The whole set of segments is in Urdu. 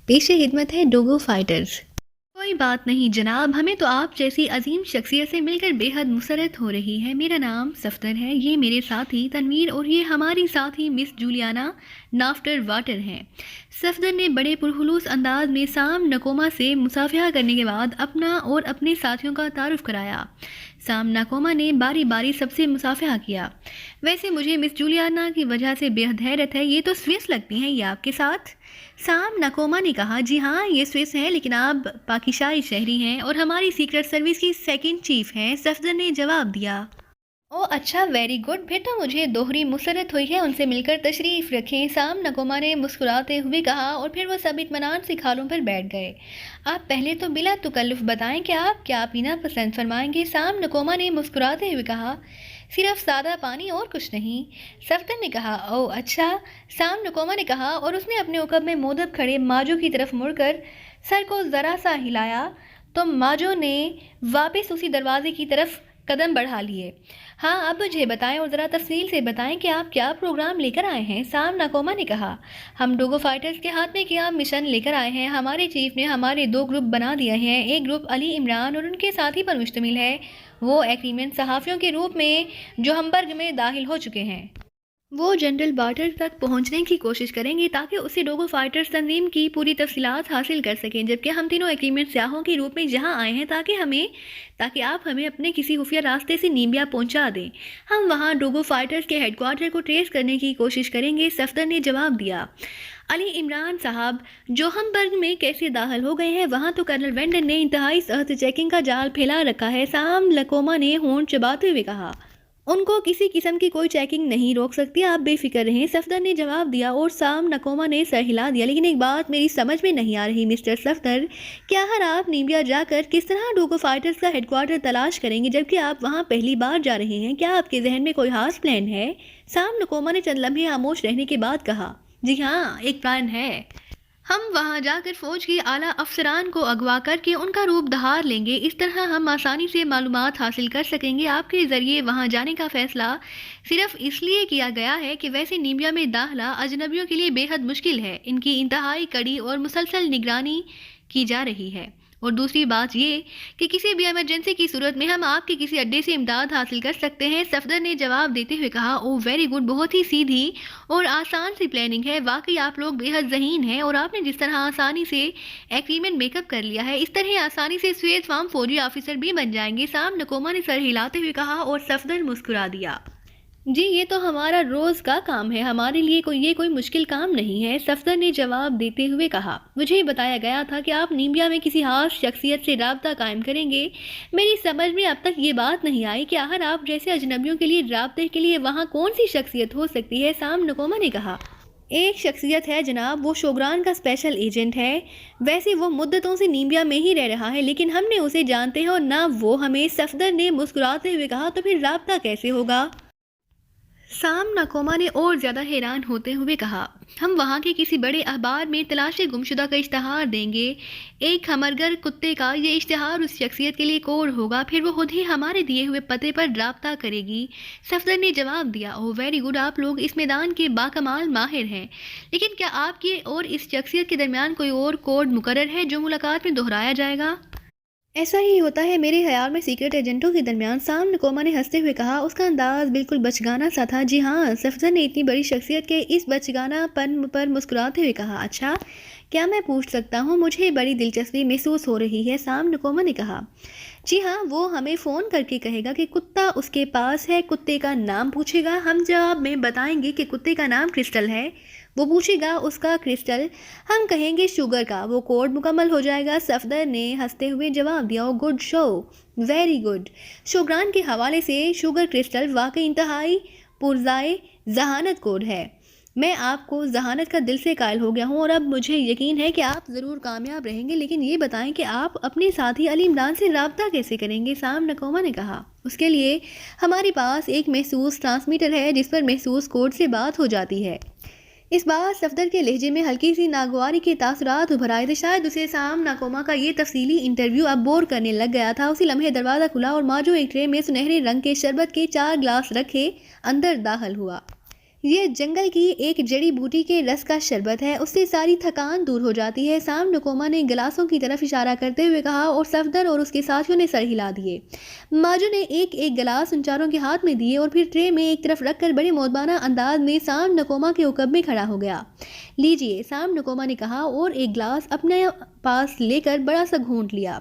پیش خدمت ہے ڈوگو فائٹرز۔ کوئی بات نہیں جناب، ہمیں تو آپ جیسی عظیم شخصیت سے مل کر بے حد مسرت ہو رہی ہے۔ میرا نام صفدر ہے، یہ میرے ساتھی تنویر اور یہ ہماری ساتھی مس جولیانا نافٹر واٹر ہیں۔ صفدر نے بڑے پرخلوص انداز میں سام نکوما سے مصافحہ کرنے کے بعد اپنا اور اپنے ساتھیوں کا تعارف کرایا۔ سام نکوما نے باری باری سب سے مصافحہ کیا۔ ویسے مجھے مس جولیانا کی وجہ سے بے حد حیرت ہے، یہ تو سوئس لگتی ہیں، یہ آپ کے ساتھ؟ سام نکوما نے کہا، جی ہاں یہ سوئس ہیں، لیکن آپ پاکستانی شہری ہیں اور ہماری سیکرٹ سروس کی سیکنڈ چیف ہیں، صفدر نے جواب دیا۔ او اچھا، ویری گڈ، پھر تو مجھے دوہری مسرت ہوئی ہے، ان سے مل کر تشریف رکھیں، سام نکوما نے مسکراتے ہوئے کہا، اور پھر وہ سب اطمینان سے کھالوں پر بیٹھ گئے۔ آپ پہلے تو بلا تکلف بتائیں کہ آپ کیا پینا پسند فرمائیں گے، سام نکوما نے مسکراتے ہوئے کہا، صرف سادہ پانی اور کچھ نہیں، صفدر نے کہا۔ او اچھا، سام نکوما نے کہا، اور اس نے اپنے عقب میں مودب کھڑے ماجو کی طرف مڑ کر سر کو ذرا سا ہلایا تو ماجو نے واپس اسی دروازے کی طرف قدم بڑھا لیے۔ ہاں اب مجھے بتائیں اور ذرا تفصیل سے بتائیں کہ آپ کیا پروگرام لے کر آئے ہیں، سام نکوما نے کہا۔ ہم ڈوگو فائٹرز کے ہاتھ میں کیا مشن لے کر آئے ہیں، ہمارے چیف نے ہمارے دو گروپ بنا دیے ہیں، ایک گروپ علی عمران اور ان کے ساتھی پر مشتمل ہے، وہ ایگریمنٹ صحافیوں کے روپ میں جو ہمبرگ میں داخل ہو چکے ہیں۔ وہ جنرل بارٹر تک پہنچنے کی کوشش کریں گے تاکہ اسے ڈوگو فائٹرز تنظیم کی پوری تفصیلات حاصل کر سکیں، جبکہ ہم تینوں ایگریمنٹ سیاحوں کے روپ میں یہاں آئے ہیں تاکہ آپ ہمیں اپنے کسی خفیہ راستے سے نیمبیا پہنچا دیں۔ ہم وہاں ڈوگو فائٹرز کے ہیڈ کوارٹر کو ٹریس کرنے کی کوشش کریں گے، صفدر نے جواب دیا۔ علی عمران صاحب جو ہمبرگ میں کیسے داخل ہو گئے ہیں، وہاں تو کرنل وینڈن نے انتہائی سخت چیکنگ کا جال پھیلا رکھا ہے، سام نکوما نے ہونٹ چباتے ہوئے کہا۔ ان کو کسی قسم کی کوئی چیکنگ نہیں روک سکتی، آپ بے فکر رہیں، صفدر نے جواب دیا، اور سام نکوما نے سر ہلا دیا۔ لیکن ایک بات میری سمجھ میں نہیں آ رہی مسٹر صفدر، کیا ہر آپ نیمبیا جا کر کس طرح ڈوگو فائٹرز کا ہیڈ کوارٹر تلاش کریں گے جبکہ آپ وہاں پہلی بار جا رہے ہیں، کیا آپ کے ذہن میں کوئی خاص پلان ہے؟ سام نکوما نے چند لمحے خاموش رہنے کے بعد کہا، جی ہاں ایک پلان ہے، ہم وہاں جا کر فوج کے اعلیٰ افسران کو اغوا کر کے ان کا روپ دھار لیں گے، اس طرح ہم آسانی سے معلومات حاصل کر سکیں گے۔ آپ کے ذریعے وہاں جانے کا فیصلہ صرف اس لیے کیا گیا ہے کہ ویسے نیمبیا میں داخلہ اجنبیوں کے لیے بے حد مشکل ہے، ان کی انتہائی کڑی اور مسلسل نگرانی کی جا رہی ہے، اور دوسری بات یہ کہ کسی بھی ایمرجنسی کی صورت میں ہم آپ کے کسی اڈے سے امداد حاصل کر سکتے ہیں، صفدر نے جواب دیتے ہوئے کہا۔ او ویری گڈ، بہت ہی سیدھی اور آسان سی پلاننگ ہے، واقعی آپ لوگ بے حد ذہین ہیں، اور آپ نے جس طرح آسانی سے ایگریمنٹ میک اپ کر لیا ہے، اس طرح آسانی سے سویس فارم فوجی آفیسر بھی بن جائیں گے، سام نکوما نے سر ہلاتے ہوئے کہا، اور صفدر مسکرا دیا۔ جی یہ تو ہمارا روز کا کام ہے، ہمارے لیے یہ کوئی مشکل کام نہیں ہے، صفدر نے جواب دیتے ہوئے کہا۔ مجھے بتایا گیا تھا کہ آپ نیمبیا میں کسی خاص شخصیت سے رابطہ قائم کریں گے، میری سمجھ میں اب تک یہ بات نہیں آئی کہ آخر آپ جیسے اجنبیوں کے لیے رابطے کے لیے وہاں کون سی شخصیت ہو سکتی ہے، سام نکوما نے کہا۔ ایک شخصیت ہے جناب، وہ شوگران کا اسپیشل ایجنٹ ہے، ویسے وہ مدتوں سے نیمبیا میں ہی رہ رہا ہے لیکن ہم نے اسے جانتے ہیں اور نہ وہ ہمیں، صفدر نے مسکراتے ہوئے کہا، تو پھر رابطہ کیسے ہوگا؟ سام نکوما نے اور زیادہ حیران ہوتے ہوئے کہا، ہم وہاں کے کسی بڑے اخبار میں تلاش گمشدہ کا اشتہار دیں گے، ایک ہمرگر کتے کا یہ اشتہار اس شخصیت کے لیے کوڈ ہوگا، پھر وہ خود ہی ہمارے دیے ہوئے پتے پر رابطہ کرے گی، صفدر نے جواب دیا۔ او ویری گڈ، آپ لوگ اس میدان کے باکمال ماہر ہیں، لیکن کیا آپ کے اور اس شخصیت کے درمیان کوئی اور کوڈ مقرر ہے جو ملاقات میں دہرایا جائے گا؟ ایسا ہی ہوتا ہے میرے خیال میں سیکرٹ ایجنٹوں کے درمیان، سام نکوما نے ہنستے ہوئے کہا، اس کا انداز بالکل بچگانہ سا تھا۔ جی ہاں، صفدر نے اتنی بڑی شخصیت کے اس بچگانہ پن پر مسکراتے ہوئے کہا، اچھا کیا میں پوچھ سکتا ہوں، مجھے بڑی دلچسپی محسوس ہو رہی ہے، سام نکوما نے کہا۔ جی ہاں، وہ ہمیں فون کر کے کہے گا کہ کتا اس کے پاس ہے، کتے کا نام پوچھے گا، ہم جواب میں بتائیں گے کہ کتے کا نام کرسٹل ہے، وہ پوچھے گا اس کا کرسٹل، ہم کہیں گے شوگر کا، وہ کوڈ مکمل ہو جائے گا، صفدر نے ہنستے ہوئے جواب دیا۔ Good show, very good, Shogran کے حوالے سے شوگر کرسٹل واقعی انتہائی پرزائے ذہانت کوڈ ہے، میں آپ کو ذہانت کا دل سے قائل ہو گیا ہوں اور اب مجھے یقین ہے کہ آپ ضرور کامیاب رہیں گے، لیکن یہ بتائیں کہ آپ اپنے ساتھی علی عمران سے رابطہ کیسے کریں گے، سام نکوما نے کہا۔ اس کے لیے ہمارے پاس ایک محسوس ٹرانسمیٹر ہے جس پر محسوس کوڈ سے بات ہو جاتی ہے۔ اس بار صفدر کے لہجے میں ہلکی سی ناگواری کے تاثرات ابھر آئے تھے، شاید اسے سام نکوما کا یہ تفصیلی انٹرویو اب بور کرنے لگ گیا تھا۔ اسی لمحے دروازہ کھلا اور ماجو ایک ٹرے میں سنہرے رنگ کے شربت کے 4 گلاس رکھے اندر داخل ہوا۔ یہ جنگل کی ایک جڑی بوٹی کے رس کا شربت ہے، اس سے ساری تھکان دور ہو جاتی ہے۔ سام نکوما نے گلاسوں کی طرف اشارہ کرتے ہوئے کہا اور صفدر اور اس کے ساتھیوں نے سر ہلا دیے۔ ماجو نے ایک ایک گلاس ان چاروں کے ہاتھ میں دیے اور پھر ٹرے میں ایک طرف رکھ کر بڑے مودبانہ انداز میں سام نکوما کے عقب میں کھڑا ہو گیا۔ لیجیے، سام نکوما نے کہا اور ایک گلاس اپنے پاس لے کر بڑا سا گھونٹ لیا۔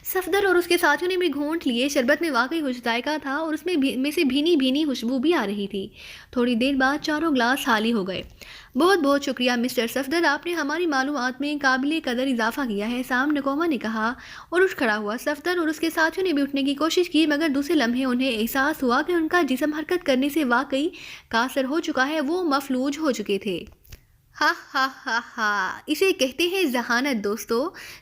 صفدر اور اس کے ساتھیوں نے بھی گھونٹ لیے۔ شربت میں واقعی کچھ ذائقہ تھا اور اس میں سے بھینی بھینی خوشبو بھی آ رہی تھی۔ تھوڑی دیر بعد چاروں گلاس خالی ہو گئے۔ بہت بہت شکریہ مسٹر صفدر، آپ نے ہماری معلومات میں قابل قدر اضافہ کیا ہے، سام نکوما نے کہا اور اٹھ کھڑا ہوا۔ صفدر اور اس کے ساتھیوں نے بھی اٹھنے کی کوشش کی، مگر دوسرے لمحے انہیں احساس ہوا کہ ان کا جسم حرکت کرنے سے واقعی قاصر ہو چکا ہے، وہ مفلوج ہو چکے تھے۔ ہا ہا ہا ہا، اسے کہتے ہیں ذہانت دوستو،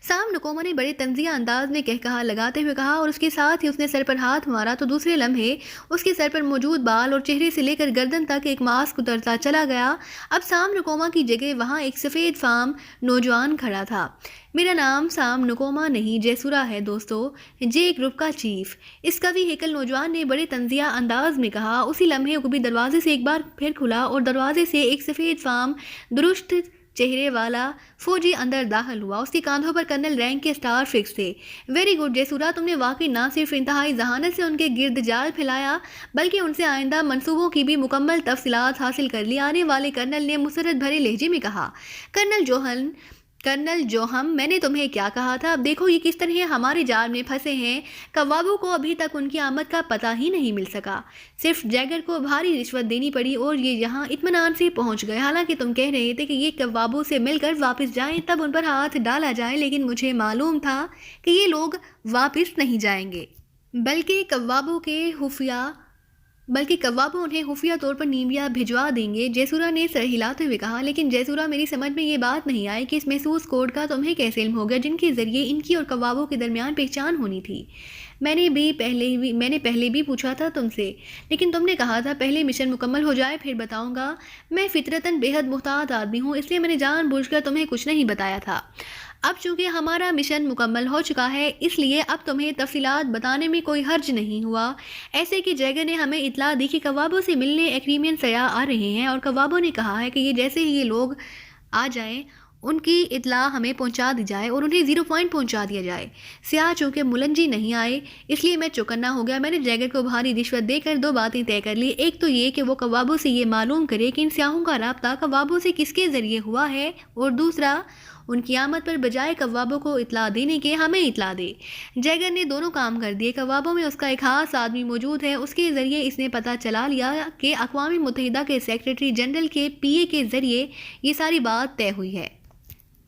سام نکوما نے بڑے طنزیہ انداز میں کہا لگاتے ہوئے کہا اور اس کے ساتھ ہی اس نے سر پر ہاتھ مارا تو دوسرے لمحے اس کے سر پر موجود بال اور چہرے سے لے کر گردن تک ایک ماسک اترتا چلا گیا۔ اب سام نکوما کی جگہ وہاں ایک سفید فام نوجوان کھڑا تھا۔ میرا نام سام نکوما نہیں جیسورا ہے دوستو، جے گروپ کا چیف، اس قوی ہیکل نوجوان نے بڑے طنزیہ انداز میں کہا۔ اسی لمحے عقبی دروازے سے ایک بار پھر کھلا اور دروازے سے ایک سفید فام درست چہرے والا فوجی اندر داخل ہوا۔ اس کے کاندھوں پر کرنل رینک کے سٹار فکس تھے۔ ویری گڈ جیسورا، تم نے واقعی نہ صرف انتہائی ذہانت سے ان کے گرد جال پھیلایا بلکہ ان سے آئندہ منصوبوں کی بھی مکمل تفصیلات حاصل کر لی، آنے والے کرنل نے مسرت بھرے لہجے میں کہا۔ کرنل جوہم، میں نے تمہیں کیا کہا تھا؟ اب دیکھو یہ کس طرح ہمارے جال میں پھنسے ہیں۔ قوابوں کو ابھی تک ان کی آمد کا پتہ ہی نہیں مل سکا، صرف جیگر کو بھاری رشوت دینی پڑی اور یہ یہاں اطمینان سے پہنچ گئے۔ حالانکہ تم کہہ رہے تھے کہ یہ قوابوں سے مل کر واپس جائیں، تب ان پر ہاتھ ڈالا جائے، لیکن مجھے معلوم تھا کہ یہ لوگ واپس نہیں جائیں گے، بلکہ قوابوں انہیں خفیہ طور پر نیمبیا بھجوا دیں گے، جیسورا نے سر ہلاتے ہوئے کہا۔ لیکن جیسورا، میری سمجھ میں یہ بات نہیں آئی کہ اس محسوس کوڈ کا تمہیں کیسے علم ہو گیا جن کے ذریعے ان کی اور قوابوں کے درمیان پہچان ہونی تھی؟ میں نے پہلے بھی پوچھا تھا تم سے، لیکن تم نے کہا تھا پہلے مشن مکمل ہو جائے پھر بتاؤں گا۔ میں فطرتاً بے حد محتاط آدمی ہوں، اس لیے میں نے جان بوجھ کر تمہیں کچھ نہیں بتایا تھا۔ اب چونکہ ہمارا مشن مکمل ہو چکا ہے، اس لیے اب تمہیں تفصیلات بتانے میں کوئی حرج نہیں ہوا۔ ایسے کہ جیگر نے ہمیں اطلاع دی کہ قوابوں سے ملنے ایکریمین سیاح آ رہے ہیں اور قوابوں نے کہا ہے کہ یہ جیسے ہی یہ لوگ آ جائیں ان کی اطلاع ہمیں پہنچا دی جائے اور انہیں 0 پوائنٹ پہنچا دیا جائے۔ سیاح چونکہ ملنجی نہیں آئے اس لیے میں چوکنا ہو گیا۔ میں نے جیگر کو بھاری رشوت دے کر 2 باتیں طے کر لی، ایک تو یہ کہ وہ قوابوں سے یہ معلوم کرے کہ ان سیاحوں کا رابطہ قوابوں سے کس کے ذریعے ہوا ہے، اور دوسرا ان کی آمد پر بجائے قوابوں کو اطلاع دینے کے ہمیں اطلاع دے۔ جیگر نے دونوں کام کر دیے۔ قوابوں میں اس کا ایک خاص آدمی موجود ہے، اس کے ذریعے اس نے پتہ چلا لیا کہ اقوام متحدہ کے سیکریٹری جنرل کے پی اے کے ذریعے یہ ساری بات طے ہوئی ہے۔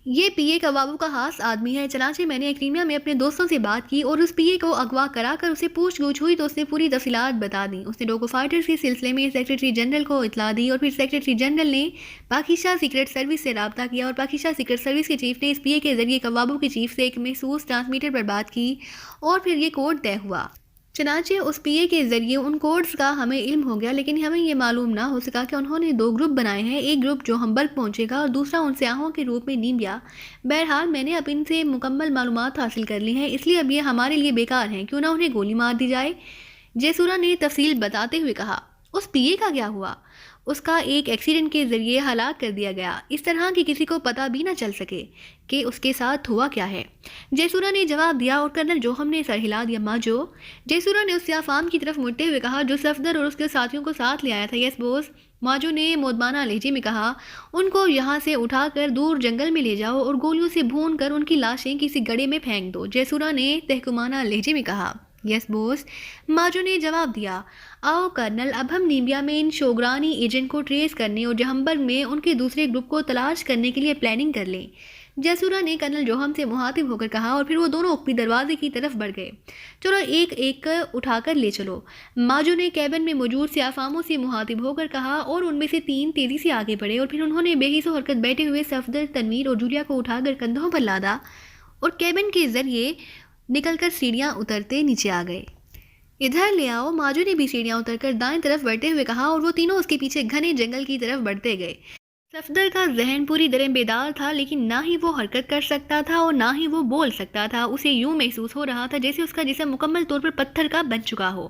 یہ پی اے قوابوں کا خاص آدمی ہے، چنانچہ میں نے ایکریمیا میں اپنے دوستوں سے بات کی اور اس پی اے کو اغوا کرا کر اسے پوچھ گچھ ہوئی تو اس نے پوری تفصیلات بتا دیں۔ اس نے ڈوگو فائٹرز کے سلسلے میں سیکریٹری جنرل کو اطلاع دی اور پھر سیکریٹری جنرل نے پاکستان سیکرٹ سروس سے رابطہ کیا اور پاکستان سیکرٹ سروس کے چیف نے اس پی اے کے ذریعے قوابوں کے چیف سے ایک محسوس ٹرانسمیٹر پر بات کی اور پھر یہ کوڈ طے ہوا۔ چنانچہ اس پی اے کے ذریعے ان کوڈز کا ہمیں علم ہو گیا، لیکن ہمیں یہ معلوم نہ ہو سکا کہ انہوں نے 2 گروپ بنائے ہیں، ایک گروپ جو ہمبرگ پہنچے گا اور دوسرا ان سیاحوں کے روپ میں نیمبیا۔ بہرحال میں نے اب ان سے مکمل معلومات حاصل کر لی ہیں، اس لیے اب یہ ہمارے لیے بیکار ہیں، کیوں نہ انہیں گولی مار دی جائے۔ جیسورا نے تفصیل بتاتے ہوئے کہا۔ اس پی اے کا کیا ہوا؟ اس کا ایک ایکسیڈنٹ کے ذریعے ہلاک کر دیا گیا، اس طرح کہ کسی کو پتہ بھی نہ چل سکے کہ اس کے ساتھ ہوا کیا ہے، جیسورا نے جواب دیا اور کرنل جوہم نے سر ہلا دیا۔ ماجو، جیسورا نے اس سیاہ فام کی طرف مڑتے ہوئے کہا جو صفدر اور اس کے ساتھیوں کو ساتھ لے آیا تھا۔ یس بوس، ماجو نے مودبانہ لہجے میں کہا۔ ان کو یہاں سے اٹھا کر دور جنگل میں لے جاؤ اور گولیوں سے بھون کر ان کی لاشیں کسی گڑھے میں پھینک دو، جیسورا نے تحکمانہ لہجے میں کہا۔ یس بوس، ماجو نے جواب دیا۔ آؤ کرنل، اب ہم نیمبیا میں ان شوگرانی ایجنٹ کو ٹریس کرنے اور جہمبرگ میں ان کے دوسرے گروپ کو تلاش کرنے کے لیے پلاننگ کر لیں، جیسورا نے کرنل جوہم سے مخاطب ہو کر کہا اور پھر وہ دونوں عقبی دروازے کی طرف بڑھ گئے۔ چلو ایک ایک اٹھا کر لے چلو، ماجو نے کیبن میں موجود سیاہ فاموں سے مخاطب ہو کر کہا اور ان میں سے 3 تیزی سے آگے بڑھے اور پھر انہوں نے بے حس و حرکت بیٹھے ہوئے صفدر، تنویر اور جولیا کو اٹھا کر کندھوں پر لادا اور کیبن کے ذریعے نکل کر سیڑھیاں اترتے نیچے آ گئے۔ ادھر لے آؤ، ماجو نے بھی سیڑھیاں اتر کر دائیں طرف بڑھتے ہوئے کہا اور وہ تینوں اس کے پیچھے گھنے جنگل کی طرف بڑھتے گئے۔ صفدر کا ذہن پوری طرح بیدار تھا، لیکن نہ ہی وہ حرکت کر سکتا تھا اور نہ ہی وہ بول سکتا تھا۔ اسے یوں محسوس ہو رہا تھا جیسے اس کا جسم مکمل طور پر پتھر کا بن چکا ہو۔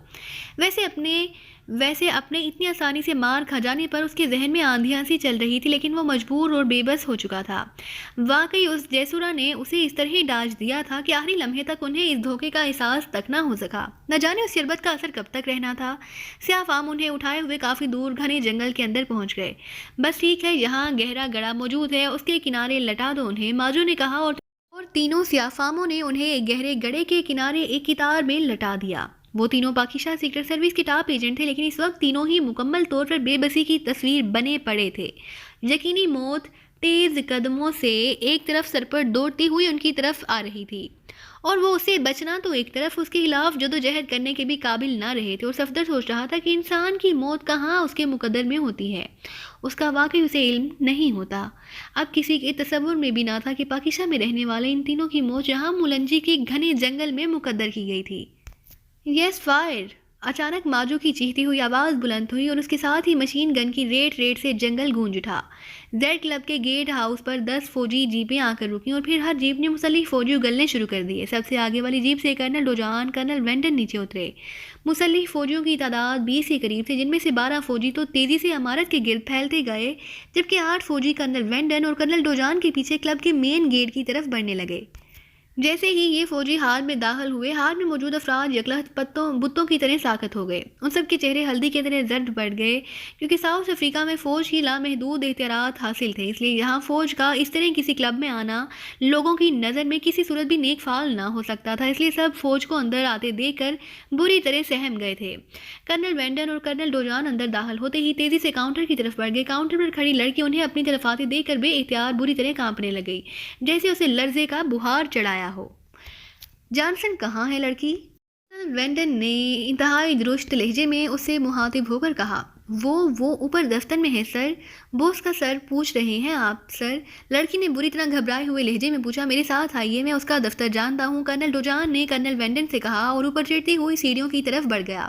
ویسے اپنے ویسے اپنے اتنی آسانی سے مار کھا جانے پر اس کے ذہن میں آندھیاں سی چل رہی تھی، لیکن وہ مجبور اور بے بس ہو چکا تھا۔ واقعی اس جیسورا نے اسے اس طرح ڈانٹ دیا تھا کہ آخری لمحے تک انہیں اس دھوکے کا احساس تک نہ ہو سکا۔ نہ جانے اس شربت کا اثر کب تک رہنا تھا۔ سیاہ فام انہیں اٹھائے ہوئے کافی دور گھنے جنگل کے اندر پہنچ گئے۔ بس ٹھیک ہے، یہاں گہرا گڑھا موجود ہے، اس کے کنارے لٹا دو انہیں، ماجو نے کہا، اور تینوں سیاہ فاموں نے انہیں ایک گہرے گڑھے کے کنارے ایک قطار میں لٹا دیا۔ وہ تینوں پاکستان سیکرٹ سروس کے ٹاپ ایجنٹ تھے، لیکن اس وقت تینوں ہی مکمل طور پر بے بسی کی تصویر بنے پڑے تھے۔ یقینی موت تیز قدموں سے ایک طرف سر پر دوڑتی ہوئی ان کی طرف آ رہی تھی، اور وہ اسے بچنا تو ایک طرف اس کے خلاف جدوجہد کرنے کے بھی قابل نہ رہے تھے۔ اور صفدر سوچ رہا تھا کہ انسان کی موت کہاں اس کے مقدر میں ہوتی ہے، اس کا واقعی اسے علم نہیں ہوتا۔ اب کسی کے تصور میں بھی نہ تھا کہ پاکستان میں رہنے والے ان تینوں کی موت جہاں مولنجی کے گھنے جنگل میں مقدر کی گئی تھی۔ یس فائر! اچانک ماجو کی چیختی ہوئی آواز بلند ہوئی، اور اس کے ساتھ ہی مشین گن کی ریٹ ریٹ سے جنگل گونج اٹھا۔ زیڈ کلب کے گیٹ ہاؤس پر 10 فوجی جیپیں آ کر رکیں، اور پھر ہر جیپ نے مسلح فوجی اگلنے شروع کر دیے۔ سب سے آگے والی جیپ سے کرنل ڈوجان، کرنل وینڈن نیچے اترے۔ مسلح فوجیوں کی تعداد 20 کے قریب تھی، جن میں سے 12 فوجی تو تیزی سے عمارت کے گرد پھیلتے گئے، جبکہ 8 فوجی کرنل وینڈن اور کرنل ڈوجان کے پیچھے کلب کے مین گیٹ کی طرف بڑھنے لگے۔ جیسے ہی یہ فوجی ہال میں داخل ہوئے، ہال میں موجود افراد یکلہت بتوں کی طرح ساکت ہو گئے۔ ان سب کے چہرے ہلدی کی طرح زرد پڑ گئے، کیونکہ ساؤتھ افریقہ میں فوج کی لامحدود اختیارات حاصل تھے، اس لیے یہاں فوج کا اس طرح کسی کلب میں آنا لوگوں کی نظر میں کسی صورت بھی نیک فعال نہ ہو سکتا تھا، اس لیے سب فوج کو اندر آتے دیکھ کر بری طرح سہم گئے تھے۔ کرنل وینڈن اور کرنل ڈوجان اندر داخل ہوتے ہی تیزی سے کاؤنٹر کی طرف بڑھ گئے۔ کاؤنٹر پر کھڑی لڑکی انہیں اپنی طرف آتے دیکھ کر بے اختیار بری طرح کانپنے لگی، جیسے اسے لرزے کا بخار چڑھایا ہو۔ جانسن کہاں ہے لڑکی؟ وینڈن نے انتہائی درست لہجے میں اس سے مخاطب ہو کر کہا۔ وہ اوپر دفتر میں ہے سر۔ بوس کا سر پوچھ رہے ہیں آپ سر؟ لڑکی نے بری طرح گھبرائے ہوئے لہجے میں پوچھا۔ میرے ساتھ آئیے، میں اس کا دفتر جانتا ہوں، کرنل ڈوجان نے کرنل وینڈن سے کہا، اور اوپر چڑھتی ہوئی سیڑھیوں کی طرف بڑھ گیا۔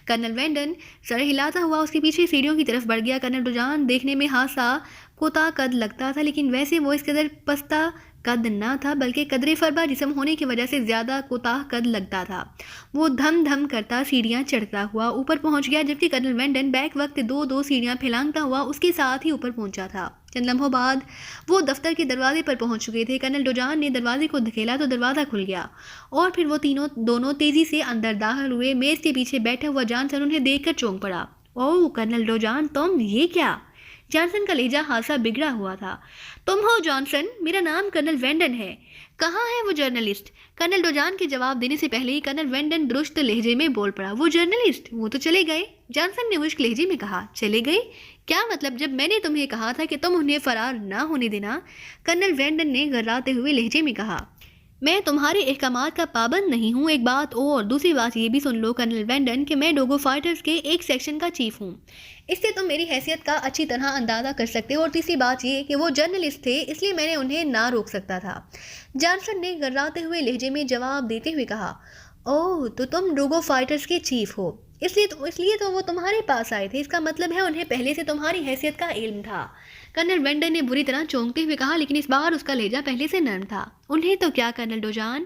کرنل وینڈن سر ہلاتا ہوا اس کے پیچھے سیڑھیوں کی طرف بڑھ گیا۔ کرنل ڈوجان دیکھنے میں خاصا کوتا قد لگتا تھا، لیکن ویسے وہ اس قدر پستہ قد نہ تھا، بلکہ قدرے فربا جسم ہونے کی وجہ سے زیادہ کوتاہ قد لگتا تھا۔ وہ دھم دھم کرتا سیڑھیاں چڑھتا ہوا اوپر پہنچ گیا، جبکہ کرنل وینڈن بیک وقت دو سیڑھیاں پھیلانگتا ہوا اس کے ساتھ ہی اوپر پہنچا تھا۔ چند لمحوں بعد وہ دفتر کے دروازے پر پہنچ چکے تھے۔ کرنل ڈوجان نے دروازے کو دھکیلا تو دروازہ کھل گیا، اور پھر وہ دونوں تیزی سے اندر داخل ہوئے۔ میز کے پیچھے بیٹھا ہوا جانسن انہیں دیکھ کر چونک پڑا۔ اوہ کرنل ڈوجان، تم یہ کیا؟ جانسن کا لہجہ خاصا بگڑا ہوا تھا۔ تم ہو جانسن؟ میرا نام کرنل وینڈن ہے۔ کہاں ہے وہ جرنلسٹ؟ کرنل ڈوجان کے جواب دینے سے پہلے ہی کرنل وینڈن درست لہجے میں بول پڑا۔ وہ جرنلسٹ؟ وہ تو چلے گئے۔ جانسن نے خشک لہجے میں کہا۔ چلے گئے؟ کیا مطلب؟ جب میں نے تمہیں کہا تھا کہ تم انہیں فرار نہ ہونے دینا، کرنل وینڈن نے گھراتے ہوئے لہجے میں کہا۔ میں تمہارے احکامات کا پابند نہیں ہوں۔ ایک بات اور، دوسری بات یہ بھی سن لو کرنل وینڈن کہ میں ڈوگو فائٹرز کے ایک سیکشن کا چیف ہوں، اس سے تم میری حیثیت کا اچھی طرح اندازہ کر سکتے ہو، اور تیسری بات یہ کہ وہ جرنلسٹ تھے، اس لیے میں نے انہیں نہ روک سکتا تھا۔ جانسن نے گھراتے ہوئے لہجے میں جواب دیتے ہوئے کہا۔ اوہ، تو تم ڈوگو فائٹرز کے چیف ہو، اس لیے تو وہ تمہارے پاس آئے تھے، اس کا مطلب ہے انہیں پہلے سے تمہاری حیثیت کا علم تھا۔ کرنل وینڈن نے بری طرح چونکتے ہوئے کہا، لیکن اس بار اس کا لہجہ پہلے سے نرم تھا۔ انہیں تو کیا کرنل ڈوجان؟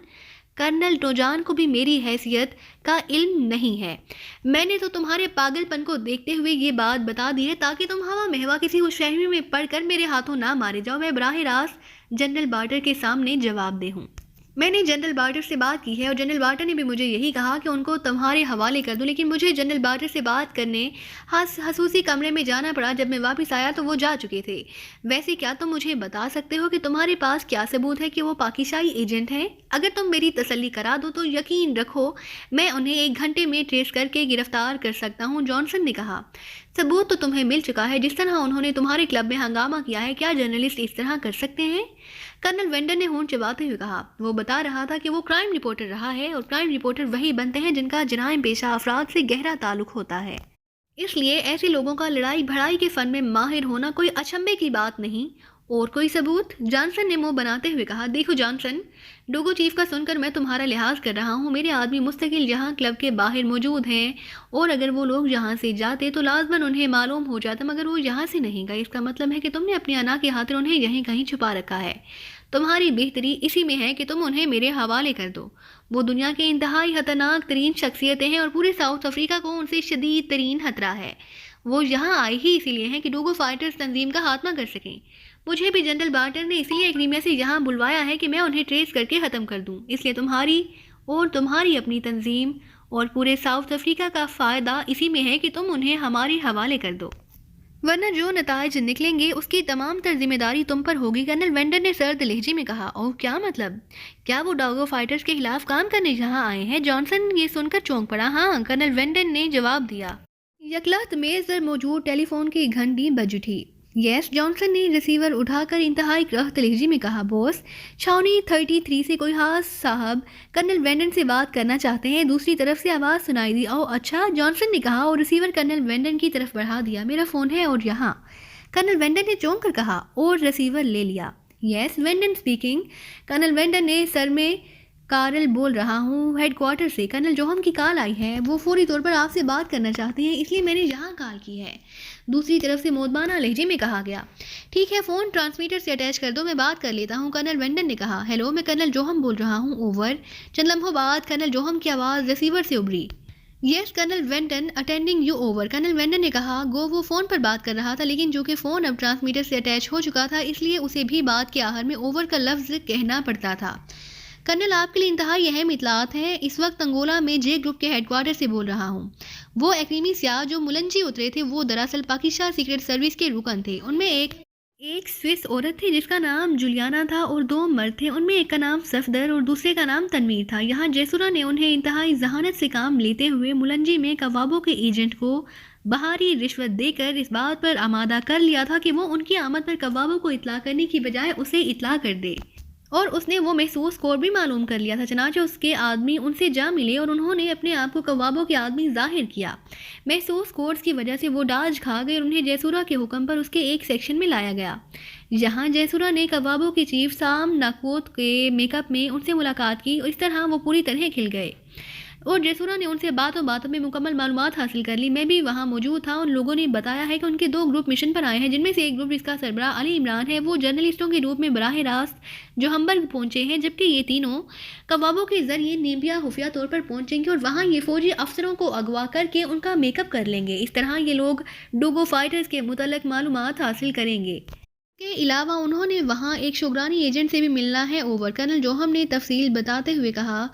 کرنل ڈوجان کو بھی میری حیثیت کا علم نہیں ہے۔ میں نے تو تمہارے پاگل پن کو دیکھتے ہوئے یہ بات بتا دی ہے تاکہ تم ہوا میں ہوا کسی خوش فہمی میں پڑھ کر میرے ہاتھوں نہ مارے جاؤ۔ میں براہ راست جنرل بارٹر کے سامنے جواب دہ ہوں۔ میں نے جنرل بارٹر سے بات کی ہے، اور جنرل بارٹر نے بھی مجھے یہی کہا کہ ان کو تمہارے حوالے کر دوں، لیکن مجھے جنرل بارٹر سے بات کرنے خصوصی کمرے میں جانا پڑا۔ جب میں واپس آیا تو وہ جا چکے تھے۔ ویسے کیا تم مجھے بتا سکتے ہو کہ تمہارے پاس کیا ثبوت ہے کہ وہ پاکستانی ایجنٹ ہیں؟ اگر تم میری تسلی کرا دو تو یقین رکھو میں انہیں 1 گھنٹے میں ٹریس کر کے گرفتار کر سکتا ہوں، جانسن نے کہا۔ ثبوت تو تمہیں مل چکا ہے، جس طرح انہوں نے تمہارے کلب میں ہنگامہ کیا ہے، کیا جرنلسٹ اس طرح کر سکتے ہیں؟ کرنل وینڈن نے ہونٹ چباتے ہوئے کہا۔ وہ بتا رہا تھا کہ وہ کرائم رپورٹر رہا ہے، اور کرائم رپورٹر وہی بنتے ہیں جن کا جرائم پیشہ افراد سے گہرا تعلق ہوتا ہے، اس لیے ایسے لوگوں کا لڑائی بھڑائی کے فن میں ماہر ہونا کوئی اچنبھے کی بات نہیں۔ اور کوئی ثبوت؟ جانسن نے منہ بناتے ہوئے کہا۔ دیکھو جانسن، ڈوگو چیف کا سن کر میں تمہارا لحاظ کر رہا ہوں۔ میرے آدمی مستقل یہاں کلب کے باہر موجود ہیں، اور اگر وہ لوگ یہاں سے جاتے تو لازماً انہیں معلوم ہو جاتا، مگر وہ یہاں سے نہیں گئے۔ اس کا مطلب ہے کہ تم نے اپنی انا کی خاطر انہیں یہیں کہیں چھپا رکھا ہے۔ تمہاری بہتری اسی میں ہے کہ تم انہیں میرے حوالے کر دو۔ وہ دنیا کے انتہائی خطرناک ترین شخصیتیں ہیں اور پورے ساؤتھ افریقہ کو ان سے شدید ترین خطرہ ہے۔ وہ یہاں آئے ہی اسی لیے ہیں کہ ڈوگو فائٹرز تنظیم کا خاتمہ کر سکیں۔ مجھے بھی جنرل بارٹر نے اس لیے ایکڈیمیا سے یہاں بلوایا ہے کہ میں انہیں ٹریس کر کے ختم کر دوں، اس لیے تمہاری اپنی تنظیم اور پورے ساؤتھ افریقہ کا فائدہ اسی میں ہے کہ تم انہیں ہمارے حوالے کر دو، ورنہ جو نتائج نکلیں گے اس کی تمام تر ذمہ داری تم پر ہوگی۔ کرنل وینڈن نے سرد لہجے میں کہا۔ اور کیا مطلب؟ کیا وہ ڈوگو فائٹرز کے خلاف کام کرنے یہاں آئے ہیں؟ جانسن یہ سن کر چونک پڑا۔ ہاں، کرنل وینڈن نے جواب دیا۔ یکلخت میز پر موجود ٹیلی فون کی گھنٹی بج اٹھی۔ یس، جانسن نے ریسیور اٹھا کر انتہائی کرخت لہجے میں کہا۔ بوس، چھاؤنی 33 سے کوئی خاص صاحب کرنل وینڈن سے بات کرنا چاہتے ہیں۔ دوسری طرف سے آواز سنائی دی۔ او اچھا، جانسن نے کہا اور ریسیور کرنل وینڈن کی طرف بڑھا دیا۔ میرا فون ہے اور یہاں، کرنل وینڈن نے چونک کر کہا اور ریسیور لے لیا۔ یس، وینڈن اسپیکنگ۔ کرنل وینڈن نے سر میں کارل بول رہا ہوں، ہیڈ کوارٹر سے۔ کرنل جوہم کی کال آئی ہے، وہ فوری طور پر آپ سے بات کرنا چاہتے ہیں، اس لیے میں نے یہاں کال کی ہے، دوسری طرف سے مودبانہ لہجے میں کہا گیا۔ ٹھیک ہے، فون ٹرانسمیٹر سے اٹیچ کر دو، میں بات کر لیتا ہوں، کرنل وینڈن نے کہا۔ ہیلو، میں کرنل جوہم بول رہا ہوں، اوور۔ چند لمحوں بعد کرنل جوہم کی آواز ریسیور سے ابھری۔ Yes colonel Vendon, attending you, over. Colonel وینڈن نے کہا۔ گو وہ فون پر بات کر رہا تھا، لیکن چونکہ فون اب ٹرانسمیٹر سے اٹیچ ہو چکا تھا اس لیے اسے بھی بات کے آخر میں اوور کا لفظ کہنا پڑتا تھا۔ کرنل، آپ کے لیے انتہائی اہم اطلاعات ہیں، اس وقت انگولا میں جے گروپ کے ہیڈ کوارٹر سے بول رہا ہوں۔ وہ ایکریمی سیاح جو ملنجی اترے تھے وہ دراصل پاکستان سیکرٹ سروس کے رکن تھے۔ ان میں ایک سوئس عورت تھی جس کا نام جولیانا تھا اور 2 مرد تھے، ان میں ایک کا نام صفدر اور دوسرے کا نام تنویر تھا۔ یہاں جیسورا نے انہیں انتہائی ذہانت سے کام لیتے ہوئے ملنجی میں کوابوں کے ایجنٹ کو بہاری رشوت دے کر اس بات پر آمادہ کر لیا تھا کہ وہ ان کی آمد پر کوابوں کو اطلاع کرنے کی بجائے اسے اطلاع کر دے، اور اس نے وہ محسوس کوڈ بھی معلوم کر لیا تھا۔ چنانچہ اس کے آدمی ان سے جا ملے اور انہوں نے اپنے آپ کو کوابوں کے آدمی ظاہر کیا۔ محسوس کوڈز کی وجہ سے وہ ڈاج کھا گئے اور انہیں جیسورا کے حکم پر اس کے ایک سیکشن میں لایا گیا۔ یہاں جیسورا نے کوابوں کے چیف سام ناکوت کے میک اپ میں ان سے ملاقات کی اور اس طرح وہ پوری طرح کھل گئے اور جیسورا نے ان سے باتوں میں مکمل معلومات حاصل کر لی۔ میں بھی وہاں موجود تھا۔ ان لوگوں نے بتایا ہے کہ ان کے 2 گروپ مشن پر آئے ہیں، جن میں سے ایک گروپ جس کا سربراہ علی عمران ہے وہ جرنلسٹوں کے روپ میں براہ راست جوہمبرگ پہنچے ہیں، جبکہ یہ تینوں کوابوں کے ذریعے نیمبیا خفیہ طور پر پہنچیں گے اور وہاں یہ فوجی افسروں کو اغوا کر کے ان کا میک اپ کر لیں گے۔ اس طرح یہ لوگ ڈوگو فائٹرز کے متعلق معلومات حاصل کریں گے۔ اس کے علاوہ انہوں نے وہاں ایک شوگرانی ایجنٹ سے بھی ملنا ہے، اوور۔ کرنل جوہم نے تفصیل بتاتے ہوئے کہا۔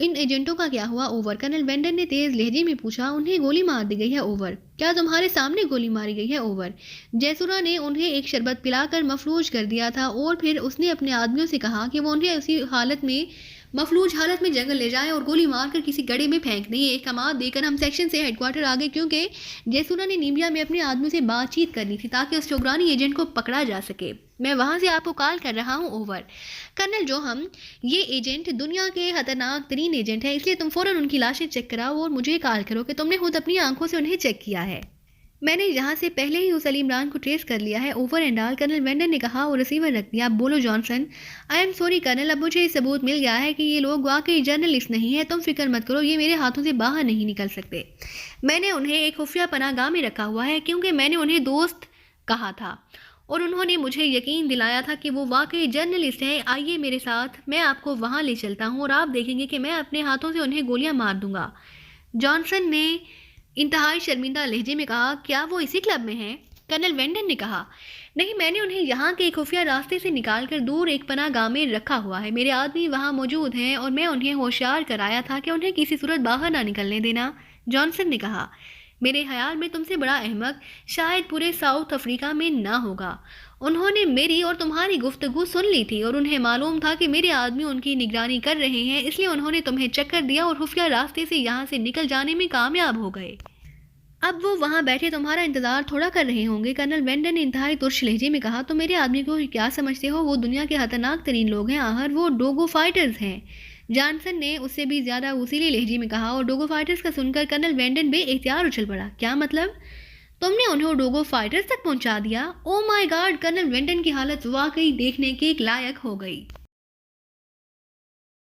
ان ایجنٹوں کا کیا ہوا، اوور؟ کرنل وینڈن نے تیز لہجے میں پوچھا۔ انہیں گولی مار دی گئی ہے، اوور۔ کیا تمہارے سامنے گولی ماری گئی ہے، اوور؟ جیسورا نے انہیں ایک شربت پلا کر مفلوج کر دیا تھا اور پھر اس نے اپنے آدمیوں سے کہا کہ وہ انہیں اسی مفلوج حالت میں جنگل لے جائیں اور گولی مار کر کسی گڑھے میں پھینک دیں۔ یہ احکامات دے کر ہم سیکشن سے ہیڈ کوارٹر آ گئے کیونکہ جیسورا نے نیمبیا میں اپنے آدمیوں سے بات چیت کرنی تھی تاکہ اس شوگرانی ایجنٹ کو پکڑا جا سکے۔ میں وہاں سے آپ کو کال کر رہا ہوں، اوور۔ کرنل جوہم، یہ ایجنٹ دنیا کے خطرناک ترین ایجنٹ ہے، اس لیے تم فوراً ان کی لاشیں چیک کراؤ اور مجھے کال کرو کہ تم نے خود اپنی آنکھوں سے انہیں چیک کیا ہے۔ میں نے یہاں سے پہلے ہی اس علی عمران کو ٹریس کر لیا ہے، اوور اینڈ آل۔ کرنل وینڈن نے کہا اور ریسیور رکھ دیا۔ اب بولو Johnson. I am sorry colonel, اب مجھے ثبوت مل گیا ہے کہ یہ لوگ واقعی جرنلسٹ نہیں ہیں، تم فکر مت کرو، یہ میرے ہاتھوں سے باہر نہیں نکل سکتے۔ میں نے انہیں ایک خفیہ پناہ گاہ میں رکھا ہوا ہے کیونکہ میں نے انہیں دوست کہا تھا اور انہوں نے مجھے یقین دلایا تھا کہ وہ واقعی جرنلسٹ ہیں۔ آئیے میرے ساتھ، میں آپ کو وہاں لے چلتا ہوں اور آپ دیکھیں گے کہ میں اپنے ہاتھوں سے انہیں گولیاں مار دوں گا۔ جانسن نے انتہائی شرمندہ لہجے میں کہا۔ کیا وہ اسی کلب میں ہیں؟ کرنل وینڈن نے کہا۔ نہیں، میں نے انہیں یہاں کے ایک خفیہ راستے سے نکال کر دور ایک پناہ گاہ میں رکھا ہوا ہے، میرے آدمی وہاں موجود ہیں اور میں انہیں ہوشیار کرایا تھا کہ انہیں کسی صورت باہر نہ نکلنے دینا، جانسن نے کہا۔ میرے خیال میں تم سے بڑا احمق شاید پورے ساؤتھ افریقہ میں نہ ہوگا۔ انہوں نے میری اور تمہاری گفتگو سن لی تھی اور انہیں معلوم تھا کہ میرے آدمی ان کی نگرانی کر رہے ہیں، اس لیے انہوں نے تمہیں چکر دیا اور خفیہ راستے سے یہاں سے نکل جانے میں کامیاب ہو گئے۔ اب وہ وہاں بیٹھے تمہارا انتظار تھوڑا کر رہے ہوں گے، کرنل وینڈن نے انتہائی ترش لہجے میں کہا۔ تم میرے آدمی کو کیا سمجھتے ہو؟ وہ دنیا کے خطرناک ترین لوگ ہیں، آخر وہ ڈوگو فائٹرز ہیں، جانسن نے اس سے بھی زیادہ وسیلے لہجے میں کہا، اور ڈوگو فائٹرز کا سن کر کرنل وینڈن بے اختیار اچھل پڑا۔ کیا مطلب؟ تم نے انہیں ڈوگو فائٹرز تک پہنچا دیا؟ او مائی گاڈ! کرنل وینڈن کی حالت واقعی دیکھنے کے لائق ہو گئی۔